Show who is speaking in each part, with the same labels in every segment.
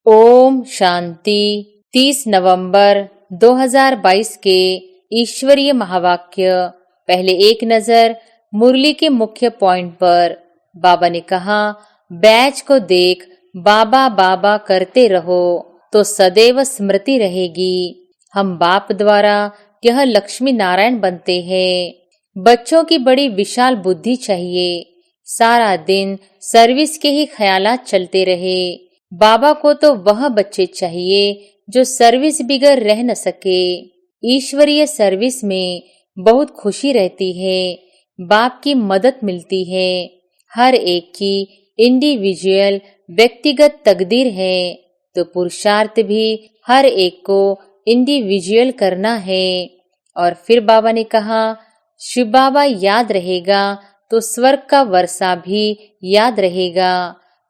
Speaker 1: ओम शांति। 30 नवंबर 2022 के ईश्वरीय महावाक्य। पहले एक नजर मुरली के मुख्य पॉइंट पर। बाबा ने कहा, बैच को देख बाबा बाबा करते रहो तो सदैव स्मृति रहेगी। हम बाप द्वारा यह लक्ष्मी नारायण बनते हैं। बच्चों की बड़ी विशाल बुद्धि चाहिए। सारा दिन सर्विस के ही ख्यालात चलते रहे। बाबा को तो वह बच्चे चाहिए जो सर्विस बिगर रह न सके। ईश्वरीय सर्विस में बहुत खुशी रहती है। बाप की मदद मिलती है। हर एक की इंडिविजुअल व्यक्तिगत तकदीर है, तो पुरुषार्थ भी हर एक को इंडिविजुअल करना है। और फिर बाबा ने कहा, शिव बाबा याद रहेगा तो स्वर्ग का वर्षा भी याद रहेगा।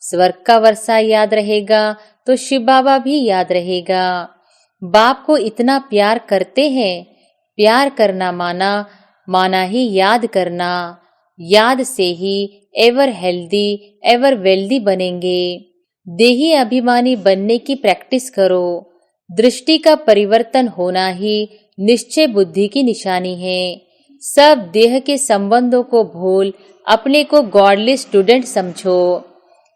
Speaker 1: स्वर्ग का वर्षा याद रहेगा तो शिव बाबा भी याद रहेगा। बाप को इतना प्यार करते हैं। प्यार करना माना ही याद करना। याद से he ever healthy ever wealthy बनेंगे। देही अभिमानी बनने की प्रैक्टिस करो। दृष्टि का परिवर्तन होना ही निश्चय बुद्धि की निशानी है। सब देह के संबंधों को भूल अपने को गॉडली स्टूडेंट समझो।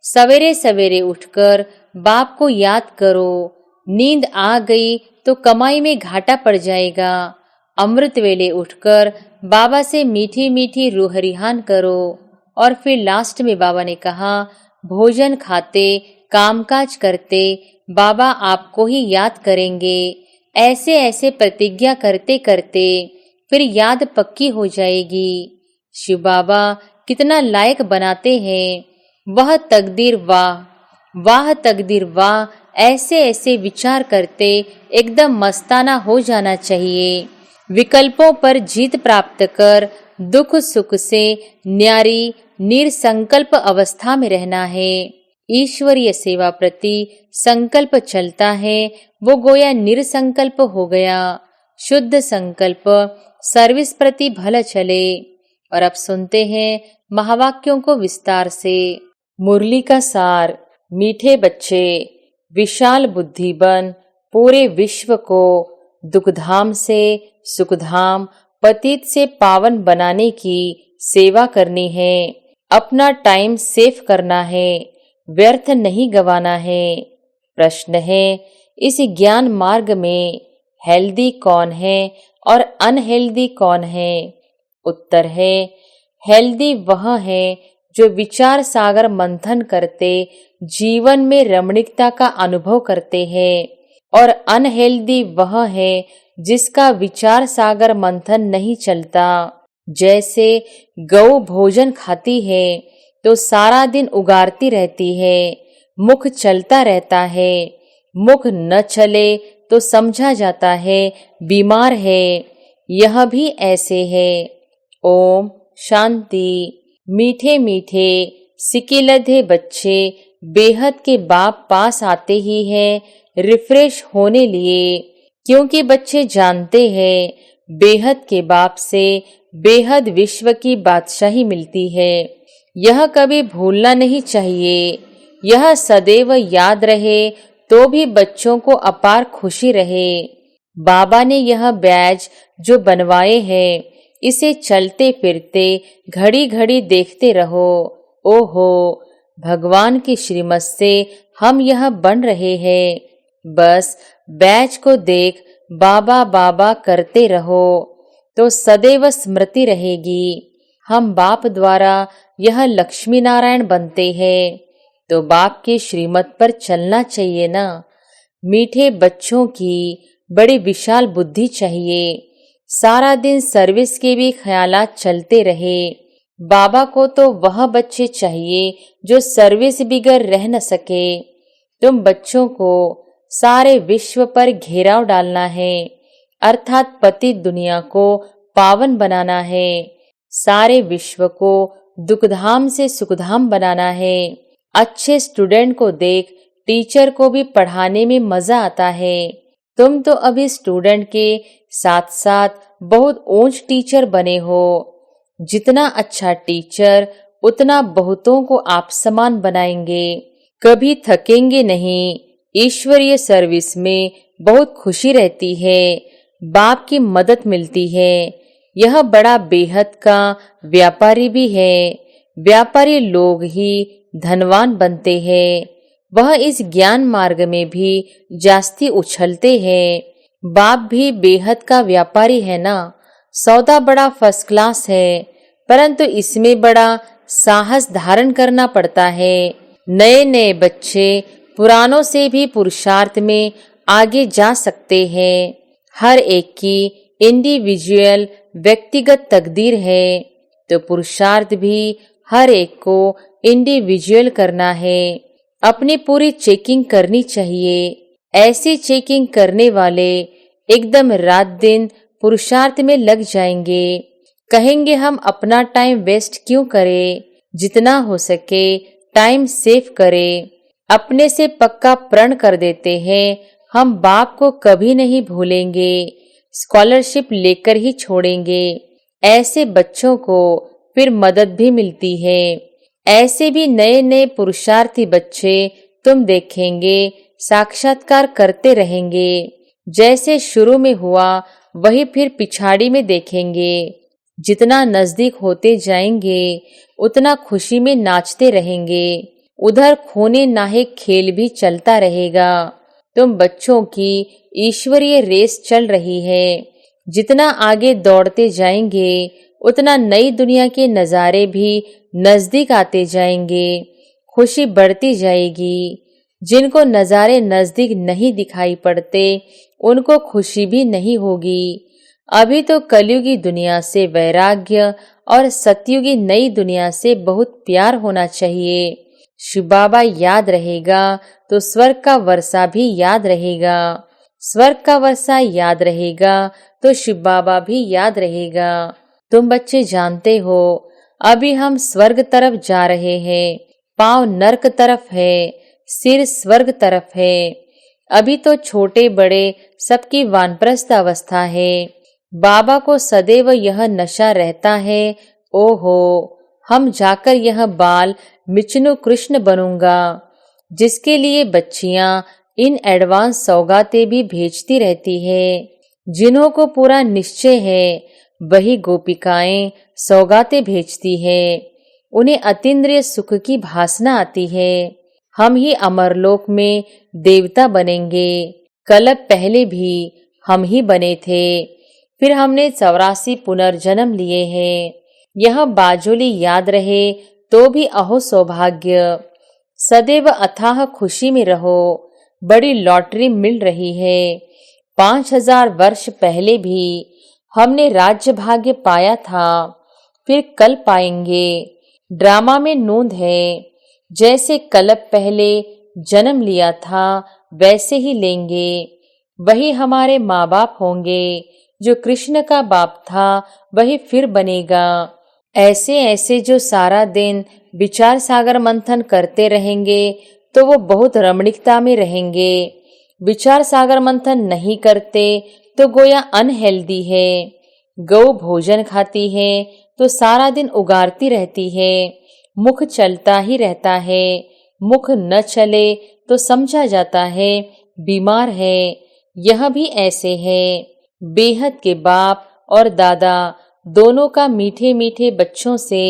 Speaker 1: सवेरे सवेरे उठकर बाप को याद करो। नींद आ गई तो कमाई में घाटा पड़ जाएगा। अमृत वेले उठकर बाबा से मीठी मीठी रूह रिहान करो। और फिर लास्ट में बाबा ने कहा, भोजन खाते कामकाज करते बाबा आपको ही याद करेंगे। ऐसे ऐसे प्रतिज्ञा करते करते फिर याद पक्की हो जाएगी। शिव बाबा कितना लायक बनाते हैं। वह तकदीर वाह, वाह तकदीर वाह। ऐसे ऐसे विचार करते एकदम मस्ताना हो जाना चाहिए। विकल्पों पर जीत प्राप्त कर दुख सुख से न्यारी निरसंकल्प अवस्था में रहना है। ईश्वरीय सेवा प्रति संकल्प चलता है, वो गोया निरसंकल्प हो गया। शुद्ध संकल्प सर्विस प्रति भला चले। और अब सुनते हैं महावाक्यों को विस्तार से। मुरली का सार। मीठे बच्चे, विशाल बुद्धि बन पूरे विश्व को दुखधाम से सुखधाम, पतित से पावन बनाने की सेवा करनी है। अपना टाइम सेव करना है, व्यर्थ नहीं गंवाना है। प्रश्न है, इस ज्ञान मार्ग में हेल्दी कौन है और अनहेल्दी कौन है? उत्तर है, हेल्दी वह है जो विचार सागर मंथन करते जीवन में रमणीकता का अनुभव करते हैं। और अनहेल्दी वह है जिसका विचार सागर मंथन नहीं चलता। जैसे गौ भोजन खाती है तो सारा दिन उगारती रहती है, मुख चलता रहता है। मुख न चले तो समझा जाता है बीमार है। यह भी ऐसे है। ओम शांति। मीठे मीठे सिकिलधे बच्चे बेहद के बाप पास आते ही हैं रिफ्रेश होने लिए, क्योंकि बच्चे जानते हैं बेहद के बाप से बेहद विश्व की बादशाही मिलती है। यह कभी भूलना नहीं चाहिए। यह सदैव याद रहे तो भी बच्चों को अपार खुशी रहे। बाबा ने यह बैज जो बनवाए हैं, इसे चलते फिरते घड़ी घड़ी देखते रहो। ओहो, भगवान की श्रीमत से हम यह बन रहे हैं। बस बैच को देख बाबा बाबा करते रहो तो सदैव स्मृति रहेगी। हम बाप द्वारा यह लक्ष्मी नारायण बनते हैं, तो बाप की श्रीमत पर चलना चाहिए ना। मीठे बच्चों की बड़ी विशाल बुद्धि चाहिए। सारा दिन सर्विस के भी ख्यालात चलते रहे। बाबा को तो वह बच्चे चाहिए जो सर्विस बिगर रह न सके। तुम बच्चों को सारे विश्व पर घेराव डालना है, अर्थात पतित दुनिया को पावन बनाना है। सारे विश्व को दुखधाम से सुखधाम बनाना है। अच्छे स्टूडेंट को देख टीचर को भी पढ़ाने में मजा आता है। तुम तो अभी स्टूडेंट के साथ साथ बहुत ऊंच टीचर बने हो। जितना अच्छा टीचर उतना बहुतों को आप समान बनाएंगे। कभी थकेंगे नहीं। ईश्वरीय सर्विस में बहुत खुशी रहती है, बाप की मदद मिलती है। यह बड़ा बेहद का व्यापारी भी है। व्यापारी लोग ही धनवान बनते हैं। वह इस ज्ञान मार्ग में भी जास्ती उछलते हैं। बाप भी बेहद का व्यापारी है ना। सौदा बड़ा फर्स्ट क्लास है, परंतु इसमें बड़ा साहस धारण करना पड़ता है। नए नए बच्चे पुरानों से भी पुरुषार्थ में आगे जा सकते हैं। हर एक की इंडिविजुअल व्यक्तिगत तकदीर है, तो पुरुषार्थ भी हर एक को इंडिविजुअल करना है। अपनी पूरी चेकिंग करनी चाहिए। ऐसी चेकिंग करने वाले एकदम रात दिन पुरुषार्थ में लग जाएंगे। कहेंगे हम अपना टाइम वेस्ट क्यों करें, जितना हो सके टाइम सेव करें। अपने से पक्का प्रण कर देते हैं, हम बाप को कभी नहीं भूलेंगे, स्कॉलरशिप लेकर ही छोड़ेंगे। ऐसे बच्चों को फिर मदद भी मिलती है। ऐसे भी नए नए पुरुषार्थी बच्चे तुम देखेंगे साक्षात्कार करते रहेंगे। जैसे शुरू में हुआ वही फिर पिछाड़ी में देखेंगे। जितना नजदीक होते जाएंगे उतना खुशी में नाचते रहेंगे। उधर खोने नाहे खेल भी चलता रहेगा। तुम बच्चों की ईश्वरीय रेस चल रही है। जितना आगे दौड़ते जाएंगे उतना नई दुनिया के नजारे भी नजदीक आते जाएंगे। खुशी बढ़ती जाएगी। जिनको नजारे नजदीक नहीं दिखाई पड़ते उनको खुशी भी नहीं होगी। अभी तो कलयुगी दुनिया से वैराग्य और सतयुगी नई दुनिया से बहुत प्यार होना चाहिए। शिव बाबा याद रहेगा तो स्वर्ग का वर्षा भी याद रहेगा। स्वर्ग का वर्षा याद रहेगा तो शिव बाबा भी याद रहेगा। तुम बच्चे जानते हो अभी हम स्वर्ग तरफ जा रहे हैं। पांव नरक तरफ है, सिर स्वर्ग तरफ है। अभी तो छोटे बड़े सबकी वानप्रस्थ अवस्था है। बाबा को सदैव यह नशा रहता है, ओहो हम जाकर यह बाल मिचनु कृष्ण बनूंगा। जिसके लिए बच्चियां इन एडवांस सौगातें भी भेजती रहती है। जिन्हों को पूरा निश्चय है वही गोपिकाएं सौगातें भेजती है। उन्हें अतीन्द्रिय सुख की भासना आती है। हम ही अमरलोक में देवता बनेंगे। कल्प पहले भी हम ही बने थे, फिर हमने 84 पुनर्जन्म लिए हैं। यह बाजोली याद रहे तो भी अहो सौभाग्य। सदैव अथाह खुशी में रहो। बड़ी लॉटरी मिल रही है। 5000 वर्ष पहले भी हमने राज्य भाग्य पाया था, फिर कल पाएंगे। ड्रामा में नोंद है, जैसे कल्प पहले जन्म लिया था वैसे ही लेंगे। वही हमारे माँ बाप होंगे। जो कृष्ण का बाप था वही फिर बनेगा। ऐसे ऐसे जो सारा दिन विचार सागर मंथन करते रहेंगे तो वो बहुत रमणीकता में रहेंगे। विचार सागर मंथन नहीं करते तो गोया अनहेल्दी है। गौ भोजन खाती है तो सारा दिन उगारती रहती है। मुख चलता ही रहता है। मुख न चले तो समझा जाता है बीमार है। यह भी ऐसे है। बेहद के बाप और दादा दोनों का मीठे मीठे बच्चों से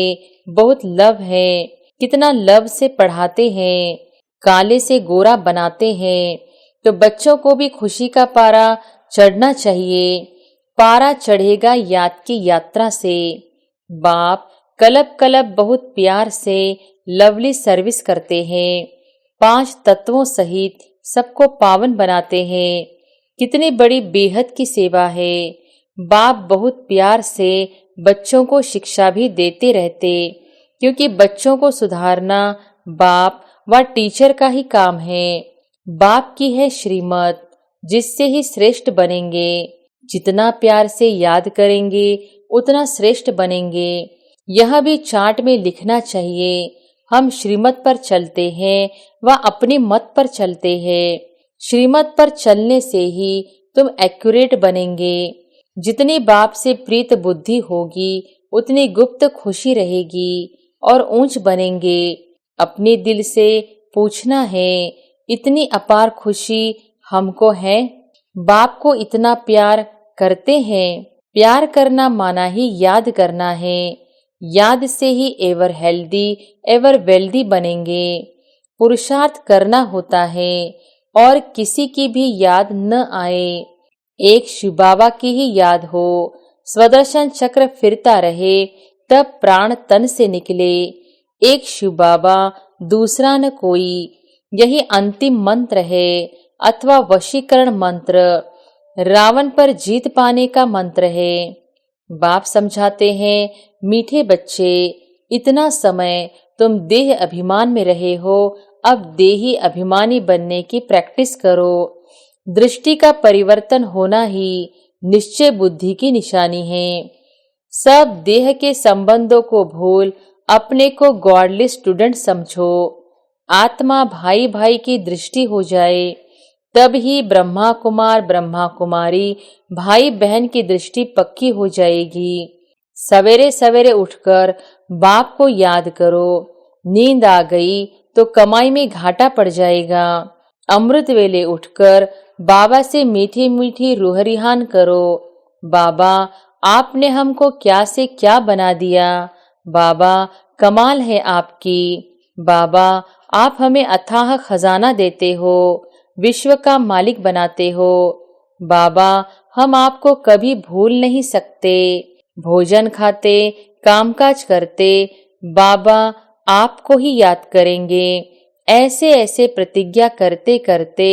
Speaker 1: बहुत लव है। कितना लव से पढ़ाते हैं, काले से गोरा बनाते हैं। तो बच्चों को भी खुशी का पारा चढ़ना चाहिए। पारा चढ़ेगा याद की यात्रा से। बाप कल्प कल्प बहुत प्यार से लवली सर्विस करते हैं। 5 तत्वों सहित सबको पावन बनाते हैं। कितनी बड़ी बेहद की सेवा है। बाप बहुत प्यार से बच्चों को शिक्षा भी देते रहते, क्योंकि बच्चों को सुधारना बाप व टीचर का ही काम है। बाप की है श्रीमत, जिससे ही श्रेष्ठ बनेंगे। जितना प्यार से याद करेंगे उतना श्रेष्ठ बनेंगे। यह भी चार्ट में लिखना चाहिए। हम श्रीमत पर चलते हैं व अपनी मत पर चलते हैं। श्रीमत पर चलने से ही तुम एक्यूरेट बनेंगे। जितनी बाप से प्रीत बुद्धि होगी उतनी गुप्त खुशी रहेगी और ऊंच बनेंगे। अपने दिल से पूछना है इतनी अपार खुशी हमको है। बाप को इतना प्यार करते हैं। प्यार करना माना ही याद करना है। याद से he ever healthy ever wealthy बनेंगे। पुरुषार्थ करना होता है और किसी की भी याद न आए। एक शिव बाबा की ही याद हो, स्वदर्शन चक्र फिरता रहे, तब प्राण तन से निकले। एक शिव बाबा दूसरा न कोई, यही अंतिम मंत्र है अथवा वशीकरण मंत्र, रावण पर जीत पाने का मंत्र है। बाप समझाते हैं, मीठे बच्चे, इतना समय तुम देह अभिमान में रहे हो, अब देही अभिमानी बनने की प्रैक्टिस करो। दृष्टि का परिवर्तन होना ही निश्चय बुद्धि की निशानी है। सब देह के संबंधों को भूल अपने को गॉडली स्टूडेंट समझो। आत्मा भाई भाई की दृष्टि हो जाए, तब ही ब्रह्मा कुमार ब्रह्मा कुमारी भाई बहन की दृष्टि पक्की हो जाएगी। सवेरे सवेरे उठकर बाप को याद करो। नींद आ गई तो कमाई में घाटा पड़ जाएगा। अमृत वेले उठकर बाबा से मीठी मीठी रूहरिहान करो। बाबा, आपने हमको क्या से क्या बना दिया। बाबा, कमाल है आपकी। बाबा, आप हमें अथाह खजाना देते हो, विश्व का मालिक बनाते हो। बाबा, हम आपको कभी भूल नहीं सकते। भोजन खाते, कामकाज करते, बाबा आपको ही याद करेंगे। ऐसे ऐसे प्रतिज्ञा करते करते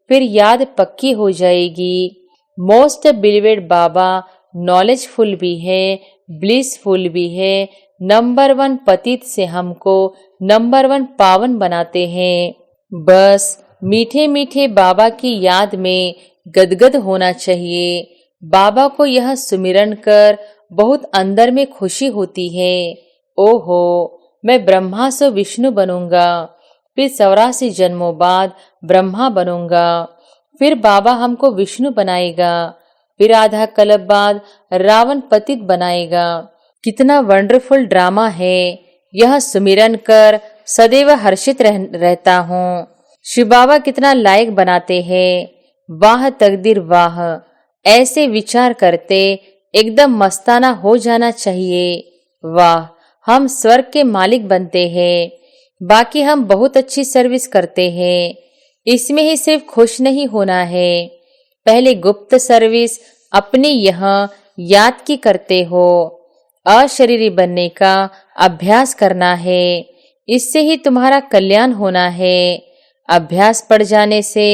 Speaker 1: फिर याद पक्की हो जाएगी। मोस्ट बिलीवेड बाबा नॉलेजफुल भी है, ब्लिसफुल भी है। नंबर 1 पतित से हमको नंबर 1 पावन बनाते हैं। बस मीठे मीठे बाबा की याद में गदगद होना चाहिए। बाबा को यह सुमिरन कर बहुत अंदर में खुशी होती है। ओहो, मैं ब्रह्मा से विष्णु बनूंगा, फिर 84 जन्मों बाद ब्रह्मा बनूंगा, फिर बाबा हमको विष्णु बनाएगा, फिर आधा कल्प बाद रावण पतित बनाएगा। कितना वंडरफुल ड्रामा है। यह सुमिरन कर सदैव हर्षित रहता हूँ। शिव बाबा कितना लायक बनाते हैं। वाह तकदीर वाह। ऐसे विचार करते एकदम मस्ताना हो जाना चाहिए। वाह, हम स्वर्ग के मालिक बनते हैं। बाकी हम बहुत अच्छी सर्विस करते हैं, इसमें ही सिर्फ खुश नहीं होना है। पहले गुप्त सर्विस अपने यहाँ याद की करते हो। अशरीरी बनने का अभ्यास करना है, इससे ही तुम्हारा कल्याण होना है। अभ्यास पड़ जाने से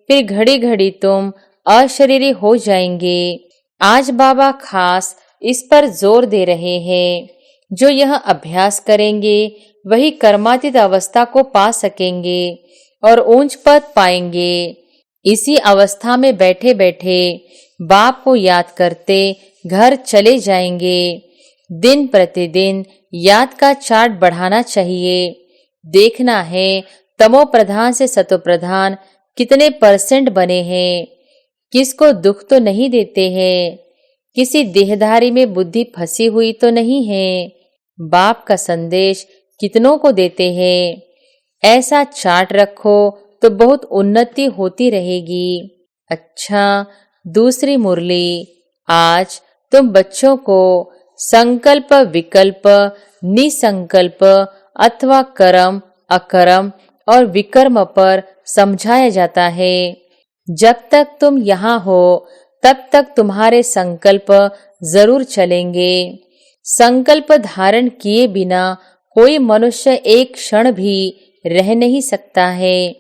Speaker 1: फिर घड़ी घड़ी तुम अशरीरी हो जाएंगे। आज बाबा खास इस पर जोर दे रहे हैं। जो यह अभ्यास करेंगे वही कर्मातीत अवस्था को पा सकेंगे और ऊंच पद पाएंगे। इसी अवस्था में बैठे बैठे बाप को याद करते घर चले जाएंगे। दिन प्रतिदिन याद का चार्ट बढ़ाना चाहिए। देखना है तमो प्रधान से सतो प्रधान कितने % बने हैं। किसको दुख तो नहीं देते हैं, किसी देहधारी में बुद्धि फंसी हुई तो नहीं है। बाप का संदेश कितनों को देते हैं। ऐसा चार्ट रखो तो बहुत उन्नति होती रहेगी। अच्छा, दूसरी मुरली। आज तुम बच्चों को संकल्प विकल्प निसंकल्प अथवा कर्म अकर्म और विकर्म पर समझाया जाता है। जब तक तुम यहाँ हो तब तक तुम्हारे संकल्प जरूर चलेंगे। संकल्प धारण किए बिना कोई मनुष्य एक क्षण भी रह नहीं सकता है।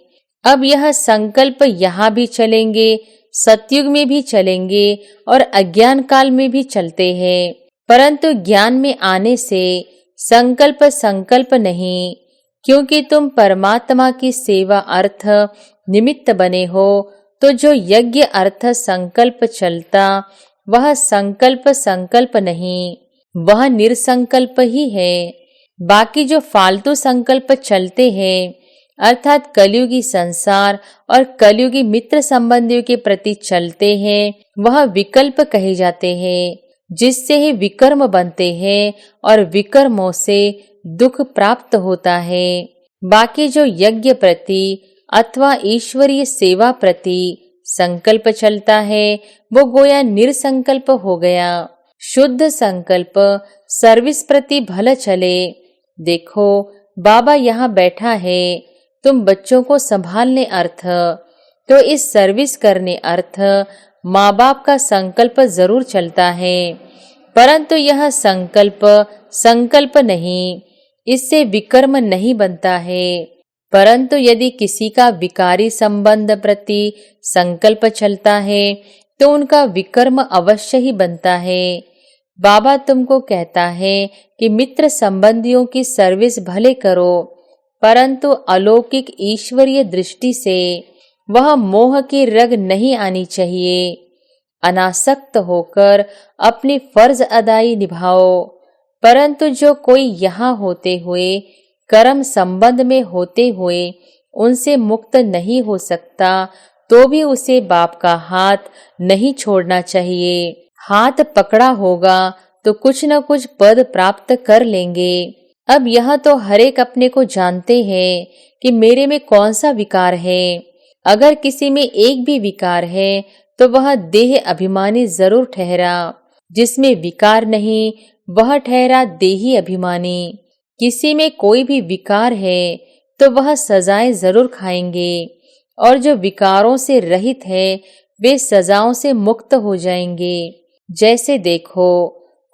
Speaker 1: अब यह संकल्प यहाँ भी चलेंगे, सतयुग में भी चलेंगे और अज्ञान काल में भी चलते हैं। परंतु ज्ञान में आने से संकल्प संकल्प नहीं, क्योंकि तुम परमात्मा की सेवा अर्थ निमित्त बने हो। तो जो यज्ञ अर्थ संकल्प चलता वह संकल्प संकल्प नहीं, वह निरसंकल्प ही है। बाकी जो फालतू संकल्प चलते हैं अर्थात कलयुगी संसार और कलयुगी मित्र संबंधियों के प्रति चलते हैं, वह विकल्प कहे जाते हैं, जिससे ही विकर्म बनते हैं और विकर्मों से दुख प्राप्त होता है। बाकी जो यज्ञ प्रति अथवा ईश्वरीय सेवा प्रति संकल्प चलता है वो गोया निरसंकल्प हो गया। शुद्ध संकल्प सर्विस प्रति भला चले। देखो बाबा यहाँ बैठा है, तुम बच्चों को संभालने अर्थ, तो इस सर्विस करने अर्थ माँ बाप का संकल्प जरूर चलता है, परंतु यह संकल्प नहीं, इससे विकर्म नहीं बनता है। परंतु यदि किसी का विकारी संबंध प्रति संकल्प चलता है तो उनका विकर्म अवश्य ही बनता है। बाबा तुमको कहता है कि मित्र संबंधियों की सर्विस भले करो, परंतु अलौकिक ईश्वरीय दृष्टि से वह मोह की रग नहीं आनी चाहिए। अनासक्त होकर अपनी फर्ज अदाई निभाओ। परंतु जो कोई यहाँ होते हुए कर्म संबंध में होते हुए उनसे मुक्त नहीं हो सकता, तो भी उसे बाप का हाथ नहीं छोड़ना चाहिए। हाथ पकड़ा होगा तो कुछ न कुछ पद प्राप्त कर लेंगे। अब यह तो हर एक अपने को जानते हैं कि मेरे में कौन सा विकार है। अगर किसी में एक भी विकार है तो वह देह अभिमानी जरूर ठहरा, जिसमें विकार नहीं वह ठहरा देही अभिमानी। किसी में कोई भी विकार है तो वह सजाएं जरूर खाएंगे, और जो विकारों से रहित है वे सजाओं से मुक्त हो जाएंगे। जैसे देखो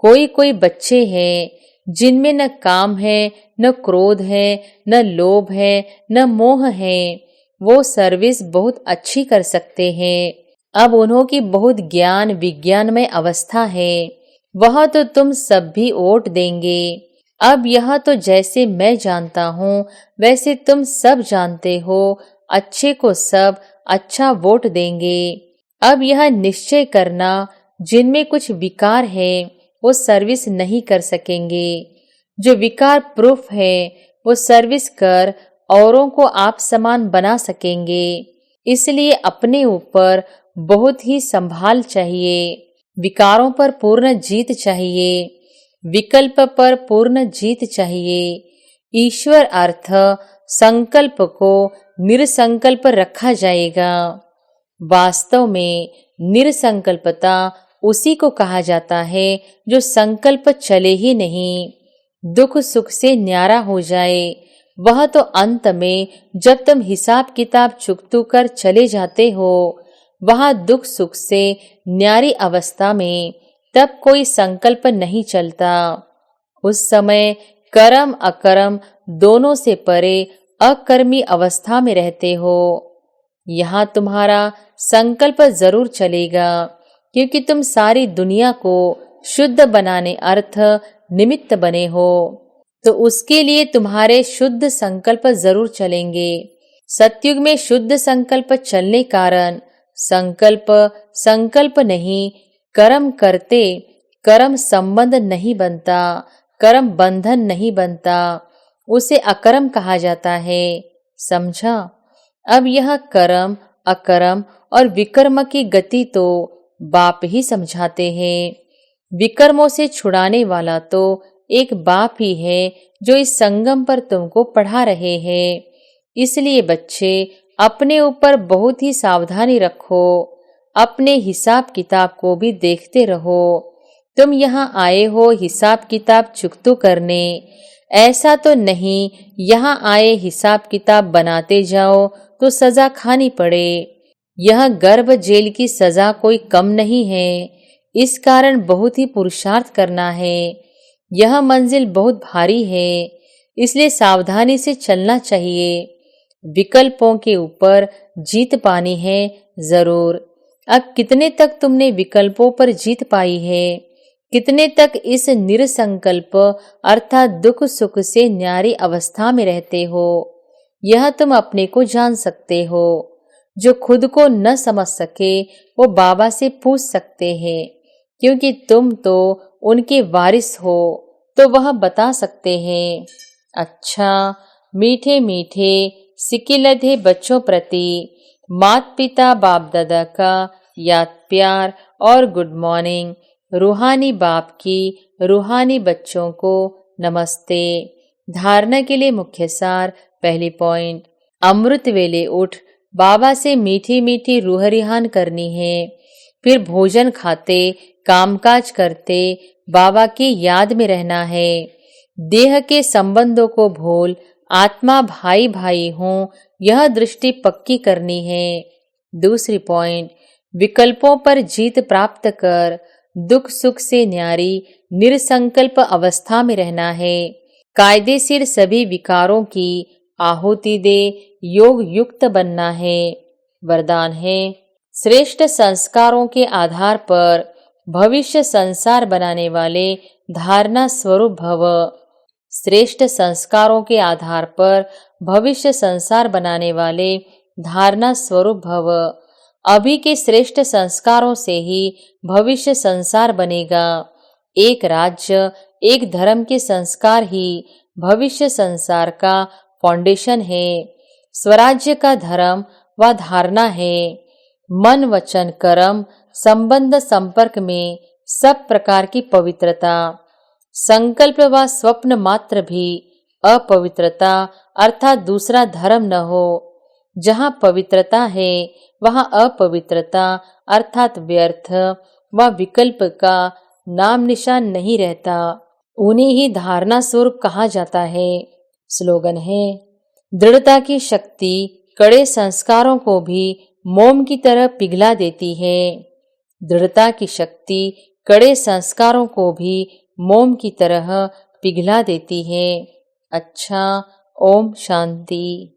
Speaker 1: कोई बच्चे हैं जिनमें न काम है, न क्रोध है, न लोभ है, न मोह है, वो सर्विस बहुत अच्छी कर सकते हैं। अब उन्हों की बहुत ज्ञान विज्ञान में अवस्था है, वह तो तुम सब भी वोट देंगे। अब यह तो जैसे मैं जानता हूँ वैसे तुम सब जानते हो, अच्छे को सब अच्छा वोट देंगे। अब यह निश्चय करना जिनमें कुछ विकार है वो सर्विस नहीं कर सकेंगे। जो विकार प्रूफ है वो सर्विस कर औरों को आप समान बना सकेंगे। इसलिए अपने ऊपर बहुत ही संभाल चाहिए। विकारों पर पूर्ण जीत चाहिए, विकल्प पर पूर्ण जीत चाहिए। ईश्वर अर्थ संकल्प को निरसंकल्प रखा जाएगा। वास्तव में निरसंकल्पता उसी को कहा जाता है जो संकल्प चले ही नहीं, दुख सुख से न्यारा हो जाए। वह तो अंत में जब तुम हिसाब किताब चुकतू कर चले जाते हो, वहां दुख सुख से न्यारी अवस्था में तब कोई संकल्प नहीं चलता। उस समय कर्म अकर्म दोनों से परे अकर्मी अवस्था में रहते हो। यहाँ तुम्हारा संकल्प जरूर चलेगा, क्योंकि तुम सारी दुनिया को शुद्ध बनाने अर्थ निमित्त बने हो, तो उसके लिए तुम्हारे शुद्ध संकल्प जरूर चलेंगे। सतयुग में शुद्ध संकल्प चलने कारण संकल्प नहीं, कर्म करते कर्म संबंध नहीं बनता, कर्म बंधन नहीं बनता, उसे अकर्म कहा जाता है। समझा? अब यह कर्म अकर्म और विकर्म की गति तो बाप ही समझाते हैं। विकर्मों से छुड़ाने वाला तो एक बाप ही है जो इस संगम पर तुमको पढ़ा रहे हैं। इसलिए बच्चे अपने ऊपर बहुत ही सावधानी रखो, अपने हिसाब किताब को भी देखते रहो। तुम यहाँ आए हो हिसाब किताब चुकतू करने, ऐसा तो नहीं यहाँ आए हिसाब किताब बनाते जाओ तो सजा खानी पड़े। यह गर्भ जेल की सजा कोई कम नहीं है, इस कारण बहुत ही पुरुषार्थ करना है। यह मंजिल बहुत भारी है, इसलिए सावधानी से चलना चाहिए। विकल्पों के ऊपर जीत पानी है जरूर। अब कितने तक तुमने विकल्पों पर जीत पाई है, कितने तक इस निरसंकल्प अर्थात दुख सुख से न्यारी अवस्था में रहते हो, यह तुम अपने को जान सकते हो। जो खुद को न समझ सके वो बाबा से पूछ सकते हैं, क्योंकि तुम तो उनके वारिस हो, तो वह बता सकते हैं। अच्छा, मीठे मीठे सिकिलधे बच्चों प्रति माता पिता बाप दादा का याद प्यार और गुड मॉर्निंग। रूहानी बाप की रूहानी बच्चों को नमस्ते। धारणा के लिए मुख्य सार। पहली पॉइंट, अमृत वेले उठ बाबा से मीठी मीठी रूह रिहान करनी है। फिर भोजन खाते, कामकाज करते बाबा की याद में रहना है। देह के संबंधों को भूल आत्मा भाई भाई हों, यह दृष्टि पक्की करनी है। दूसरी पॉइंट, विकल्पों पर जीत प्राप्त कर दुख सुख से न्यारी निरसंकल्प अवस्था में रहना है। कायदेशीर सभी विकारों की आहुति दे योग युक्त बनना है। वरदान है, श्रेष्ठ संस्कारों के आधार पर भविष्य संसार बनाने वाले धारणा स्वरूप भव। श्रेष्ठ संस्कारों के आधार पर भविष्य संसार बनाने वाले धारणा स्वरूप भव। अभी के श्रेष्ठ संस्कारों से ही भविष्य संसार बनेगा। एक राज्य, एक धर्म के संस्कार ही भविष्य संसार का फाउंडेशन है। स्वराज्य का धर्म व धारणा है। मन वचन कर्म संबंध संपर्क में सब प्रकार की पवित्रता। संकल्प व स्वप्न मात्र भी अपवित्रता अर्थात दूसरा धर्म न हो। जहाँ पवित्रता है वहाँ अपवित्रता अर्थात व्यर्थ व विकल्प का नाम निशान नहीं रहता। उन्हें ही धारणा स्वरूप कहा जाता है। स्लोगन है, दृढ़ता की शक्ति कड़े संस्कारों को भी मोम की तरह पिघला देती है। दृढ़ता की शक्ति कड़े संस्कारों को भी मोम की तरह पिघला देती है। अच्छा, ओम शांति।